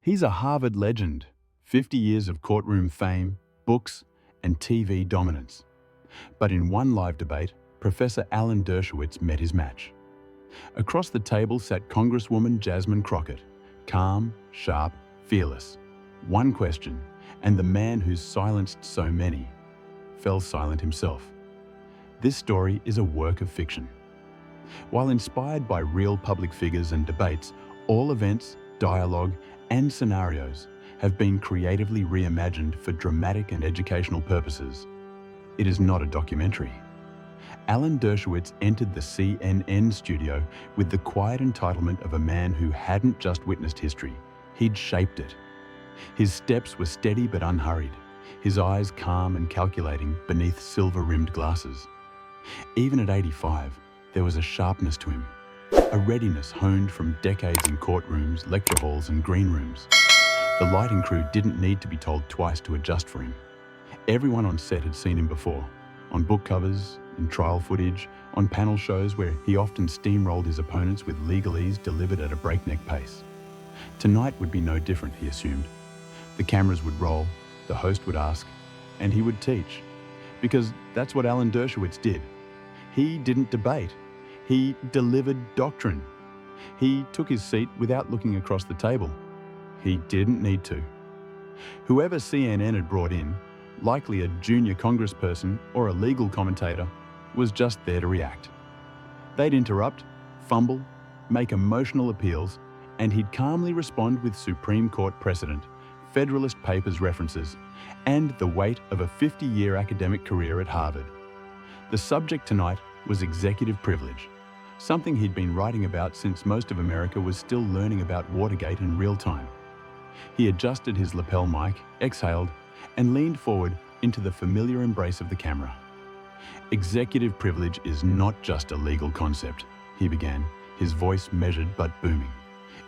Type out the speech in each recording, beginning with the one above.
He's a Harvard legend, 50 years of courtroom fame, books, and TV dominance. But in one live debate, Professor Alan Dershowitz met his match. Across the table sat Congresswoman Jasmine Crockett, calm, sharp, fearless. One question, and the man who's silenced so many fell silent himself. This story is a work of fiction. While inspired by real public figures and debates, all events, dialogue, and scenarios have been creatively reimagined for dramatic and educational purposes. It is not a documentary. Alan Dershowitz entered the CNN studio with the quiet entitlement of a man who hadn't just witnessed history, he'd shaped it. His steps were steady but unhurried, his eyes calm and calculating beneath silver-rimmed glasses. Even at 85, there was a sharpness to him, a readiness honed from decades in courtrooms, lecture halls, and green rooms. The lighting crew didn't need to be told twice to adjust for him. Everyone on set had seen him before, on book covers, in trial footage, on panel shows where he often steamrolled his opponents with legalese delivered at a breakneck pace. Tonight would be no different, he assumed. The cameras would roll, the host would ask, and he would teach. Because that's what Alan Dershowitz did. He didn't debate. He delivered doctrine. He took his seat without looking across the table. He didn't need to. Whoever CNN had brought in, likely a junior congressperson or a legal commentator, was just there to react. They'd interrupt, fumble, make emotional appeals, and he'd calmly respond with Supreme Court precedent, Federalist Papers references, and the weight of a 50-year academic career at Harvard. The subject tonight was executive privilege, something he'd been writing about since most of America was still learning about Watergate in real time. He adjusted his lapel mic, exhaled, and leaned forward into the familiar embrace of the camera. Executive privilege is not just a legal concept, he began, his voice measured but booming.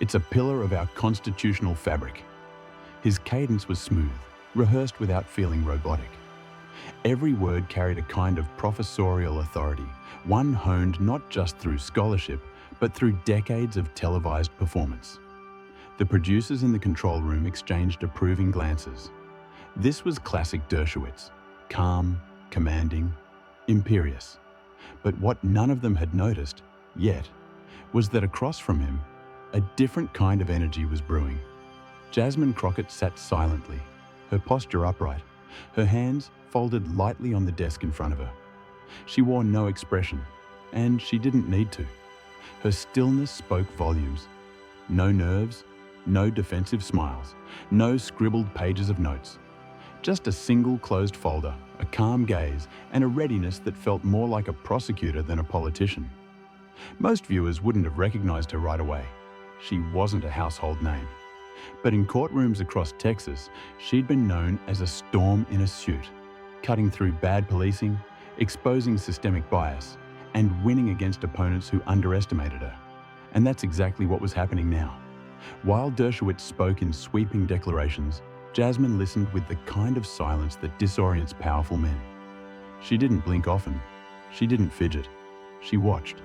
It's a pillar of our constitutional fabric. His cadence was smooth, rehearsed without feeling robotic. Every word carried a kind of professorial authority, one honed not just through scholarship, but through decades of televised performance. The producers in the control room exchanged approving glances. This was classic Dershowitz, calm, commanding, imperious. But what none of them had noticed, yet, was that across from him, a different kind of energy was brewing. Jasmine Crockett sat silently, her posture upright, her hands folded lightly on the desk in front of her. She wore no expression, and she didn't need to. Her stillness spoke volumes. No nerves, no defensive smiles, no scribbled pages of notes. Just a single closed folder, a calm gaze, and a readiness that felt more like a prosecutor than a politician. Most viewers wouldn't have recognized her right away. She wasn't a household name. But in courtrooms across Texas, she'd been known as a storm in a suit, cutting through bad policing, exposing systemic bias, and winning against opponents who underestimated her. And that's exactly what was happening now. While Dershowitz spoke in sweeping declarations, Jasmine listened with the kind of silence that disorients powerful men. She didn't blink often. She didn't fidget. She watched.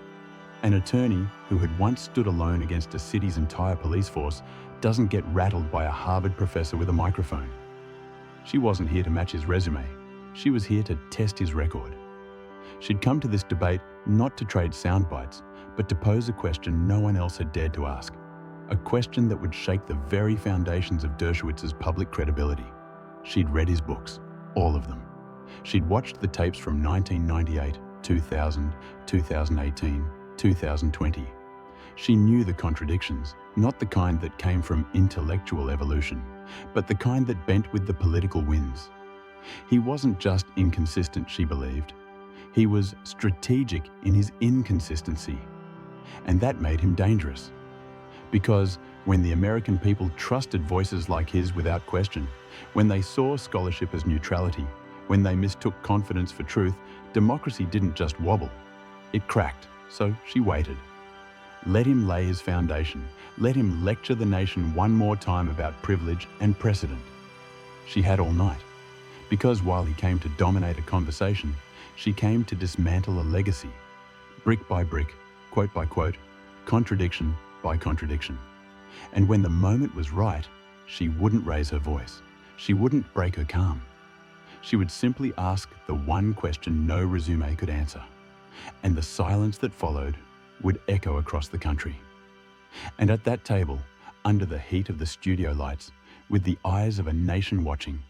An attorney who had once stood alone against a city's entire police force doesn't get rattled by a Harvard professor with a microphone. She wasn't here to match his resume. She was here to test his record. She'd come to this debate not to trade sound bites, but to pose a question no one else had dared to ask. A question that would shake the very foundations of Dershowitz's public credibility. She'd read his books, all of them. She'd watched the tapes from 1998, 2000, 2018, 2020. She knew the contradictions, not the kind that came from intellectual evolution, but the kind that bent with the political winds. He wasn't just inconsistent, she believed. He was strategic in his inconsistency. And that made him dangerous. Because when the American people trusted voices like his without question, when they saw scholarship as neutrality, when they mistook confidence for truth, democracy didn't just wobble. It cracked, so she waited. Let him lay his foundation. Let him lecture the nation one more time about privilege and precedent. She had all night. Because while he came to dominate a conversation, she came to dismantle a legacy. Brick by brick, quote by quote, contradiction by contradiction. And when the moment was right, she wouldn't raise her voice. She wouldn't break her calm. She would simply ask the one question no resume could answer, and the silence that followed would echo across the country. And at that table, under the heat of the studio lights, with the eyes of a nation watching,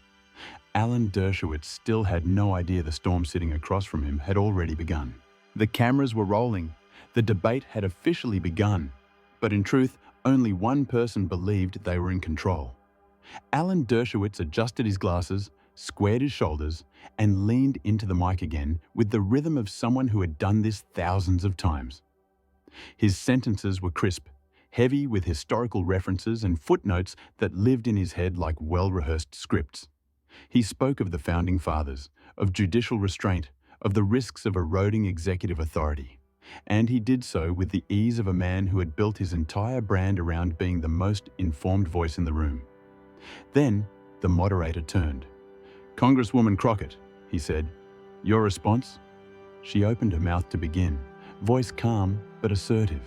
Alan Dershowitz still had no idea the storm sitting across from him had already begun. The cameras were rolling. The debate had officially begun. But in truth, only one person believed they were in control. Alan Dershowitz adjusted his glasses, squared his shoulders, and leaned into the mic again with the rhythm of someone who had done this thousands of times. His sentences were crisp, heavy with historical references and footnotes that lived in his head like well-rehearsed scripts. He spoke of the Founding Fathers, of judicial restraint, of the risks of eroding executive authority. And he did so with the ease of a man who had built his entire brand around being the most informed voice in the room. Then the moderator turned. "Congresswoman Crockett," he said, "your response?" She opened her mouth to begin, voice calm but assertive.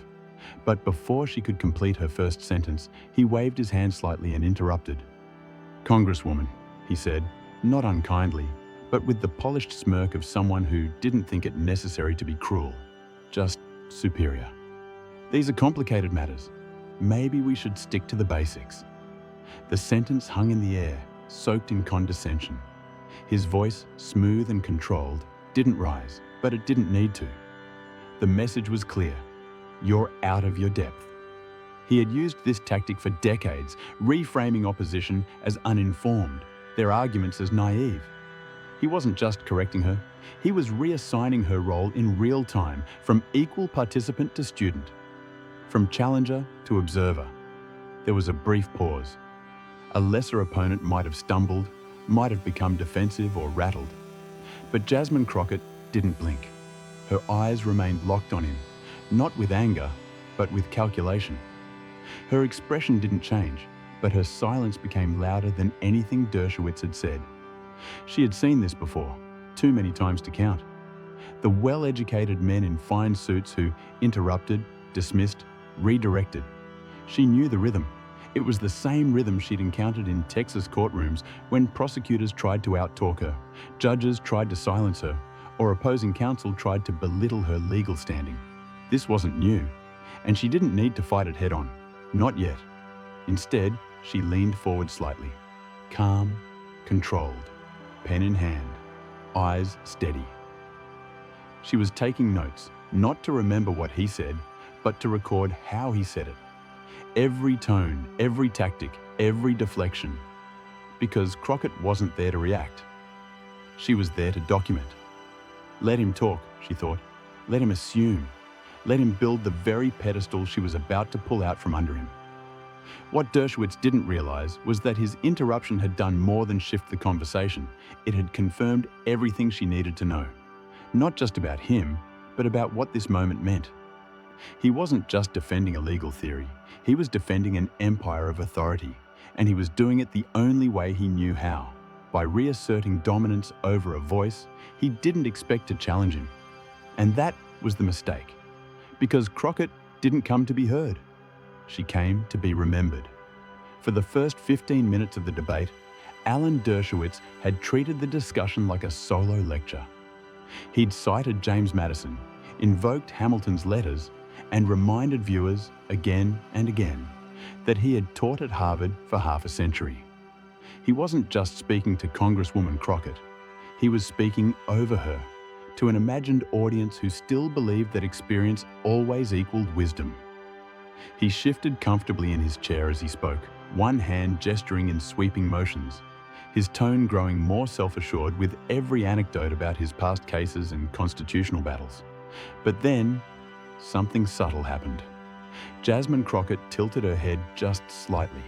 But before she could complete her first sentence, he waved his hand slightly and interrupted. "Congresswoman," he said, not unkindly, but with the polished smirk of someone who didn't think it necessary to be cruel, just superior. "These are complicated matters. Maybe we should stick to the basics." The sentence hung in the air, soaked in condescension. His voice, smooth and controlled, didn't rise, but it didn't need to. The message was clear. You're out of your depth. He had used this tactic for decades, reframing opposition as uninformed, their arguments as naive. He wasn't just correcting her, he was reassigning her role in real time, from equal participant to student, from challenger to observer. There was a brief pause. A lesser opponent might have stumbled, might have become defensive or rattled. But Jasmine Crockett didn't blink. Her eyes remained locked on him, not with anger, but with calculation. Her expression didn't change, but her silence became louder than anything Dershowitz had said. She had seen this before, too many times to count. The well-educated men in fine suits who interrupted, dismissed, redirected. She knew the rhythm. It was the same rhythm she'd encountered in Texas courtrooms when prosecutors tried to out-talk her, judges tried to silence her, or opposing counsel tried to belittle her legal standing. This wasn't new, and she didn't need to fight it head-on. Not yet. Instead, she leaned forward slightly, calm, controlled, pen in hand, eyes steady. She was taking notes, not to remember what he said, but to record how he said it. Every tone, every tactic, every deflection. Because Crockett wasn't there to react. She was there to document. Let him talk, she thought. Let him assume. Let him build the very pedestal she was about to pull out from under him. What Dershowitz didn't realize was that his interruption had done more than shift the conversation. It had confirmed everything she needed to know. Not just about him, but about what this moment meant. He wasn't just defending a legal theory. He was defending an empire of authority, and he was doing it the only way he knew how, by reasserting dominance over a voice he didn't expect to challenge him. And that was the mistake, because Crockett didn't come to be heard. She came to be remembered. For the first 15 minutes of the debate, Alan Dershowitz had treated the discussion like a solo lecture. He'd cited James Madison, invoked Hamilton's letters, and reminded viewers again and again that he had taught at Harvard for half a century. He wasn't just speaking to Congresswoman Crockett. He was speaking over her, to an imagined audience who still believed that experience always equaled wisdom. He shifted comfortably in his chair as he spoke, one hand gesturing in sweeping motions, his tone growing more self-assured with every anecdote about his past cases and constitutional battles. But then, something subtle happened. Jasmine Crockett tilted her head just slightly,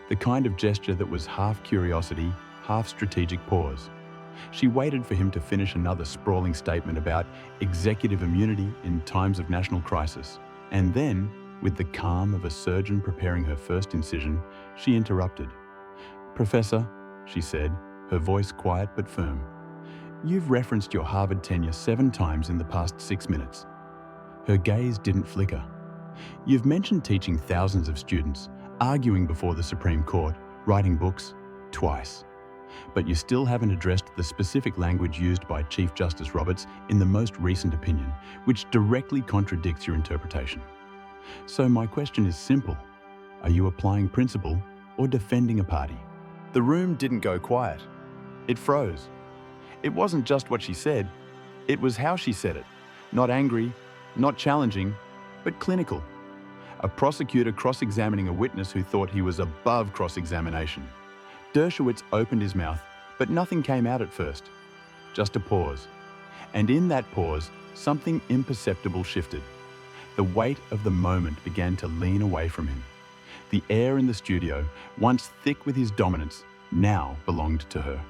the kind of gesture that was half curiosity, half strategic pause. She waited for him to finish another sprawling statement about executive immunity in times of national crisis. And then, with the calm of a surgeon preparing her first incision, she interrupted. "Professor," she said, her voice quiet but firm, "you've referenced your Harvard tenure 7 times in the past 6 minutes." Her gaze didn't flicker. "You've mentioned teaching thousands of students, arguing before the Supreme Court, writing books, twice. But you still haven't addressed the specific language used by Chief Justice Roberts in the most recent opinion, which directly contradicts your interpretation. So my question is simple. Are you applying principle or defending a party? The room didn't go quiet. It froze. It wasn't just what she said, it was how she said it. Not angry, not challenging, but clinical. A prosecutor cross-examining a witness who thought he was above cross-examination. Dershowitz opened his mouth, but nothing came out at first. Just a pause. And in that pause, something imperceptible shifted. The weight of the moment began to lean away from him. The air in the studio, once thick with his dominance, now belonged to her.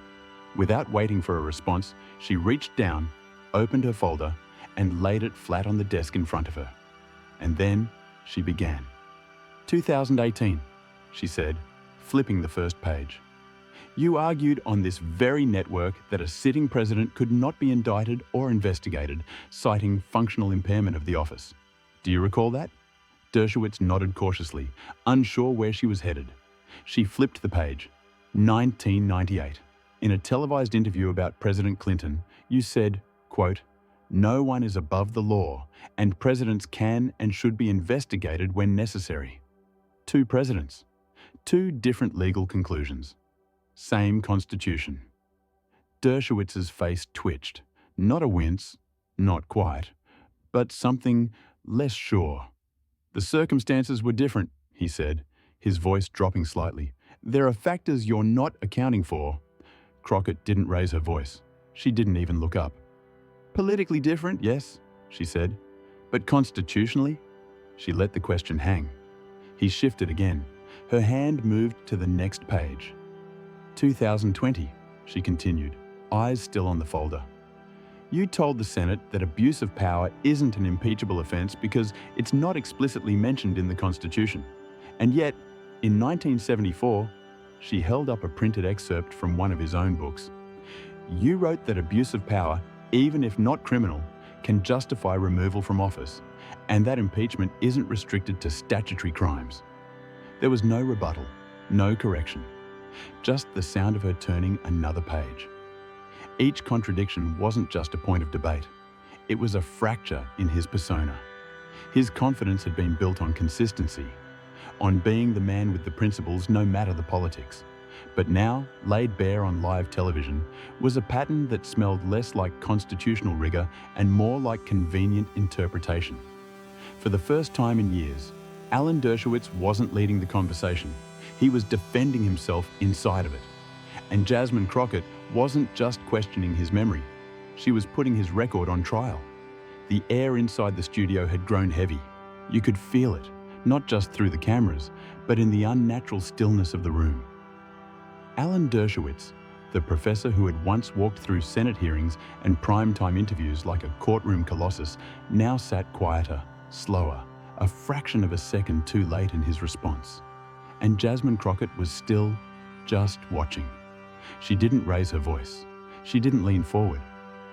Without waiting for a response, she reached down, opened her folder, and laid it flat on the desk in front of her. And then she began. 2018, she said, flipping the first page. You argued on this very network that a sitting president could not be indicted or investigated, citing functional impairment of the office. Do you recall that? Dershowitz nodded cautiously, unsure where she was headed. She flipped the page. 1998. In a televised interview about President Clinton, you said, quote, "No one is above the law, and presidents can and should be investigated when necessary." Two presidents. Two different legal conclusions. Same constitution. Dershowitz's face twitched. Not a wince, not quite, but something less sure. The circumstances were different, he said, his voice dropping slightly. There are factors you're not accounting for. Crockett didn't raise her voice. She didn't even look up. Politically different, yes, she said. But constitutionally? She let the question hang. He shifted again. Her hand moved to the next page. 2020, she continued, eyes still on the folder. You told the Senate that abuse of power isn't an impeachable offense because it's not explicitly mentioned in the Constitution. And yet, in 1974, she held up a printed excerpt from one of his own books. You wrote that abuse of power, even if not criminal, can justify removal from office, and that impeachment isn't restricted to statutory crimes. There was no rebuttal, no correction, just the sound of her turning another page. Each contradiction wasn't just a point of debate. It was a fracture in his persona. His confidence had been built on consistency, on being the man with the principles no matter the politics. But now, laid bare on live television, was a pattern that smelled less like constitutional rigor and more like convenient interpretation. For the first time in years, Alan Dershowitz wasn't leading the conversation. He was defending himself inside of it. And Jasmine Crockett wasn't just questioning his memory. She was putting his record on trial. The air inside the studio had grown heavy. You could feel it, not just through the cameras, but in the unnatural stillness of the room. Alan Dershowitz, the professor who had once walked through Senate hearings and primetime interviews like a courtroom colossus, now sat quieter, slower, a fraction of a second too late in his response. And Jasmine Crockett was still just watching. She didn't raise her voice. She didn't lean forward.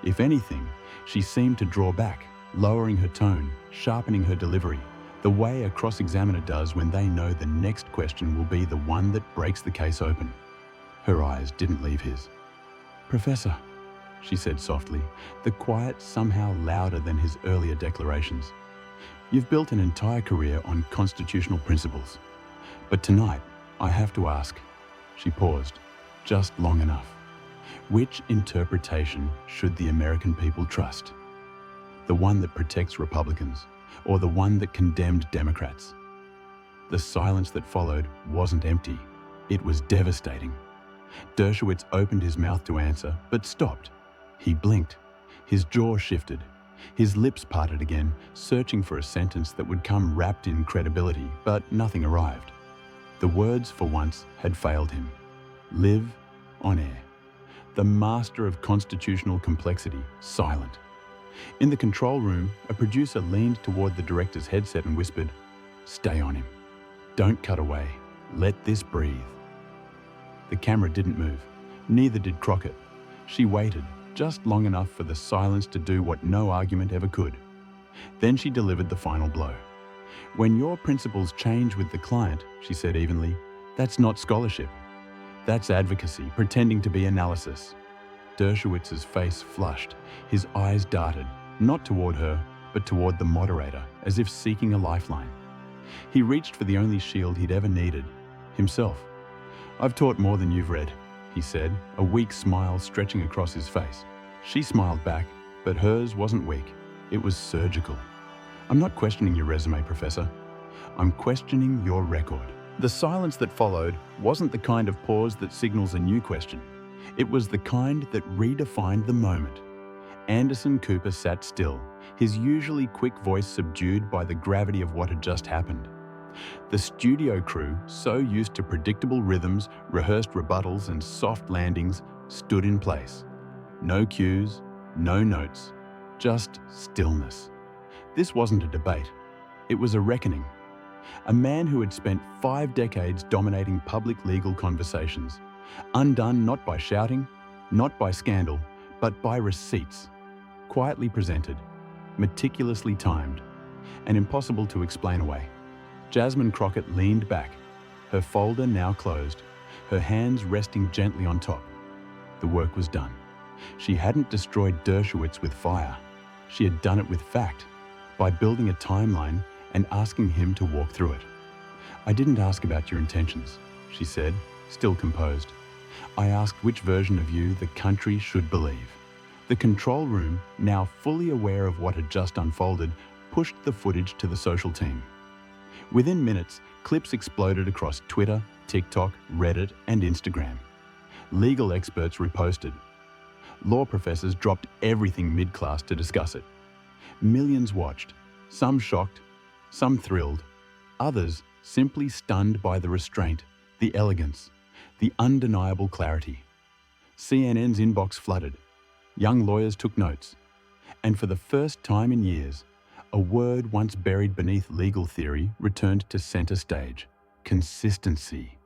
If anything, she seemed to draw back, lowering her tone, sharpening her delivery, the way a cross-examiner does when they know the next question will be the one that breaks the case open. Her eyes didn't leave his. "Professor," she said softly, the quiet somehow louder than his earlier declarations. "You've built an entire career on constitutional principles. But tonight, I have to ask," she paused, just long enough, "which interpretation should the American people trust? The one that protects Republicans, or the one that condemned Democrats?" The silence that followed wasn't empty. It was devastating. Dershowitz opened his mouth to answer, but stopped. He blinked. His jaw shifted. His lips parted again, searching for a sentence that would come wrapped in credibility, but nothing arrived. The words, for once, had failed him. Live on air. The master of constitutional complexity, silent. In the control room, a producer leaned toward the director's headset and whispered, "Stay on him. Don't cut away. Let this breathe." The camera didn't move. Neither did Crockett. She waited, just long enough for the silence to do what no argument ever could. Then she delivered the final blow. "When your principles change with the client," she said evenly, "that's not scholarship. That's advocacy pretending to be analysis. Dershowitz's face flushed, his eyes darted, not toward her, but toward the moderator, as if seeking a lifeline. He reached for the only shield he'd ever needed, himself. "I've taught more than you've read," he said, a weak smile stretching across his face. She smiled back, but hers wasn't weak. It was surgical. "I'm not questioning your resume, Professor. I'm questioning your record." The silence that followed wasn't the kind of pause that signals a new question. It was the kind that redefined the moment. Anderson Cooper sat still, his usually quick voice subdued by the gravity of what had just happened. The studio crew, so used to predictable rhythms, rehearsed rebuttals, and soft landings, stood in place. No cues, no notes, just stillness. This wasn't a debate. It was a reckoning. A man who had spent 5 decades dominating public legal conversations, undone not by shouting, not by scandal, but by receipts, quietly presented, meticulously timed, and impossible to explain away. Jasmine Crockett leaned back, her folder now closed, her hands resting gently on top. The work was done. She hadn't destroyed Dershowitz with fire. She had done it with fact, by building a timeline and asking him to walk through it. "I didn't ask about your intentions," she said, still composed. "I asked which version of you the country should believe." The control room, now fully aware of what had just unfolded, pushed the footage to the social team. Within minutes, clips exploded across Twitter, TikTok, Reddit, and Instagram. Legal experts reposted. Law professors dropped everything mid-class to discuss it. Millions watched, some shocked, some thrilled, others simply stunned by the restraint, the elegance, the undeniable clarity. CNN's inbox flooded. Young lawyers took notes. And for the first time in years, a word once buried beneath legal theory returned to center stage: consistency.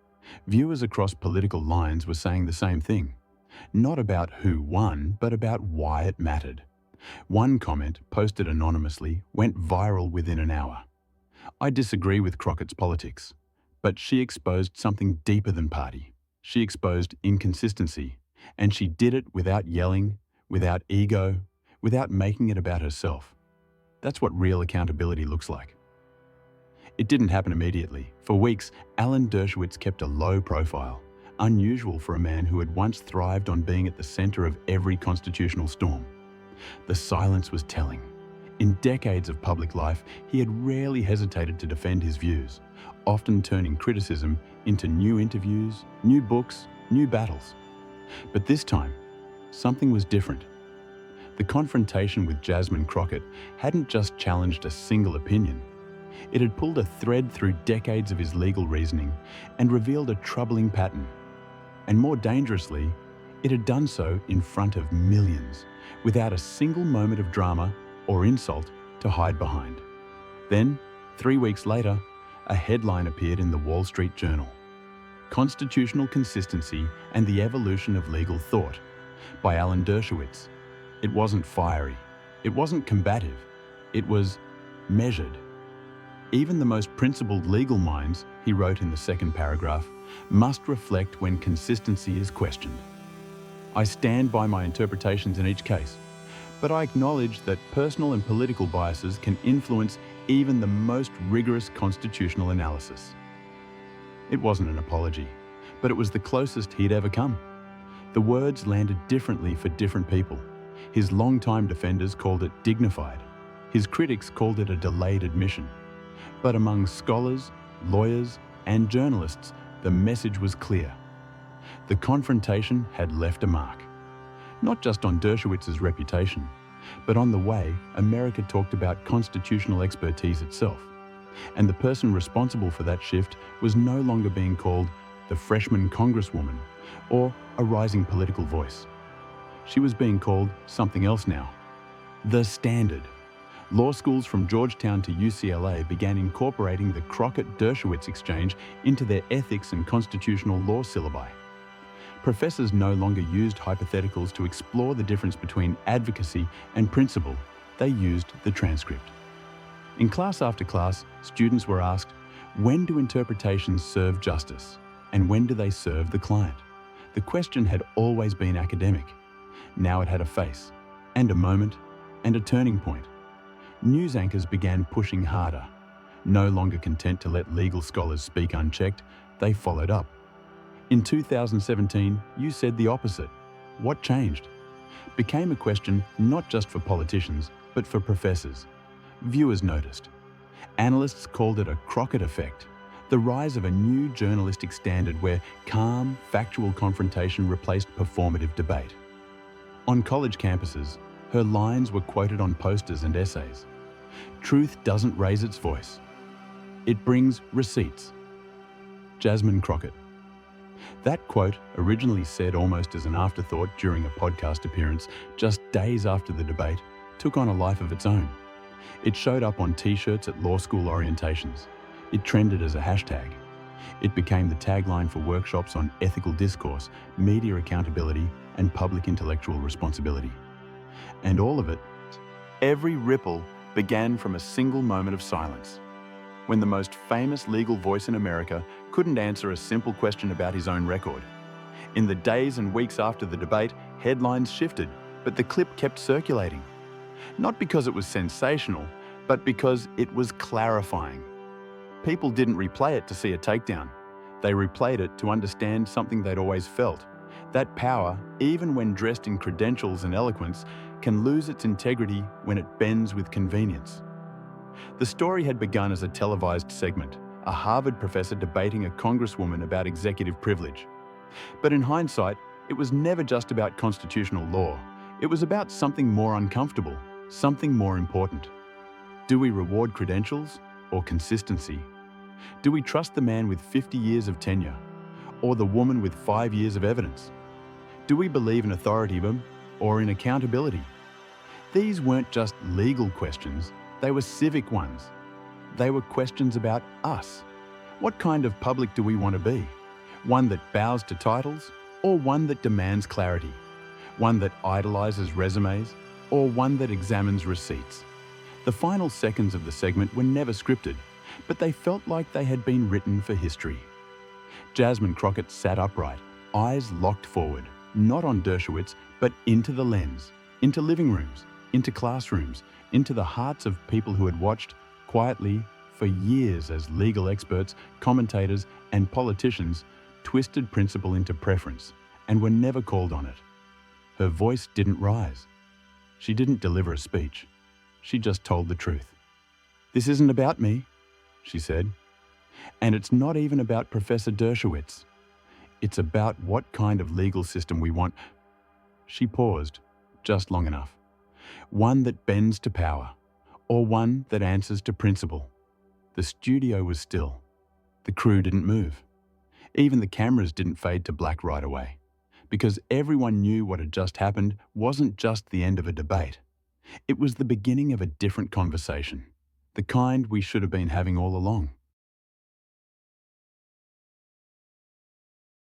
Viewers across political lines were saying the same thing. Not about who won, but about why it mattered. One comment, posted anonymously, went viral within an hour. "I disagree with Crockett's politics, but she exposed something deeper than party. She exposed inconsistency, and she did it without yelling, without ego, without making it about herself. That's what real accountability looks like." It didn't happen immediately. For weeks, Alan Dershowitz kept a low profile, unusual for a man who had once thrived on being at the center of every constitutional storm. The silence was telling. In decades of public life, he had rarely hesitated to defend his views, often turning criticism into new interviews, new books, new battles. But this time, something was different. The confrontation with Jasmine Crockett hadn't just challenged a single opinion. It had pulled a thread through decades of his legal reasoning and revealed a troubling pattern. And more dangerously, it had done so in front of millions, without a single moment of drama or insult to hide behind. Then, 3 weeks later, a headline appeared in the Wall Street Journal: "Constitutional Consistency and the Evolution of Legal Thought" by Alan Dershowitz. It wasn't fiery. It wasn't combative. It was measured. "Even the most principled legal minds," he wrote in the second paragraph, "must reflect when consistency is questioned. I stand by my interpretations in each case, but I acknowledge that personal and political biases can influence even the most rigorous constitutional analysis." It wasn't an apology, but it was the closest he'd ever come. The words landed differently for different people. His longtime defenders called it dignified. His critics called it a delayed admission. But among scholars, lawyers, and journalists, the message was clear. The confrontation had left a mark, not just on Dershowitz's reputation, but on the way America talked about constitutional expertise itself. And the person responsible for that shift was no longer being called the freshman Congresswoman or a rising political voice. She was being called something else now: the standard. Law schools from Georgetown to UCLA began incorporating the Crockett-Dershowitz exchange into their ethics and constitutional law syllabi. Professors no longer used hypotheticals to explore the difference between advocacy and principle. They used the transcript. In class after class, students were asked, when do interpretations serve justice, and when do they serve the client? The question had always been academic. Now it had a face, and a moment, and a turning point. News anchors began pushing harder. No longer content to let legal scholars speak unchecked, they followed up. In 2017, you said the opposite. What changed? Became a question not just for politicians, but for professors. Viewers noticed. Analysts called it a Crockett effect, the rise of a new journalistic standard where calm, factual confrontation replaced performative debate. On college campuses, her lines were quoted on posters and essays. Truth doesn't raise its voice. It brings receipts. Jasmine Crockett. That quote, originally said almost as an afterthought during a podcast appearance just days after the debate, took on a life of its own. It showed up on t-shirts at law school orientations. It trended as a hashtag. It became the tagline for workshops on ethical discourse, media accountability, and public intellectual responsibility. And all of it, every ripple, began from a single moment of silence. When the most famous legal voice in America couldn't answer a simple question about his own record. In the days and weeks after the debate, headlines shifted, but the clip kept circulating. Not because it was sensational, but because it was clarifying. People didn't replay it to see a takedown. They replayed it to understand something they'd always felt. That power, even when dressed in credentials and eloquence, can lose its integrity when it bends with convenience. The story had begun as a televised segment, a Harvard professor debating a Congresswoman about executive privilege. But in hindsight, it was never just about constitutional law. It was about something more uncomfortable, something more important. Do we reward credentials or consistency? Do we trust the man with 50 years of tenure or the woman with 5 years of evidence? Do we believe in authoritatism or in accountability? These weren't just legal questions, they were civic ones. They were questions about us. What kind of public do we want to be? One that bows to titles or one that demands clarity? One that idolizes resumes or one that examines receipts? The final seconds of the segment were never scripted, but they felt like they had been written for history. Jasmine Crockett sat upright, eyes locked forward, not on Dershowitz, but into the lens, into living rooms, into classrooms, into the hearts of people who had watched quietly for years as legal experts, commentators, and politicians twisted principle into preference and were never called on it. Her voice didn't rise. She didn't deliver a speech. She just told the truth. "This isn't about me," she said. "And it's not even about Professor Dershowitz. It's about what kind of legal system we want." She paused, just long enough. One that bends to power, or one that answers to principle. The studio was still. The crew didn't move. Even the cameras didn't fade to black right away, because everyone knew what had just happened wasn't just the end of a debate. It was the beginning of a different conversation, the kind we should have been having all along.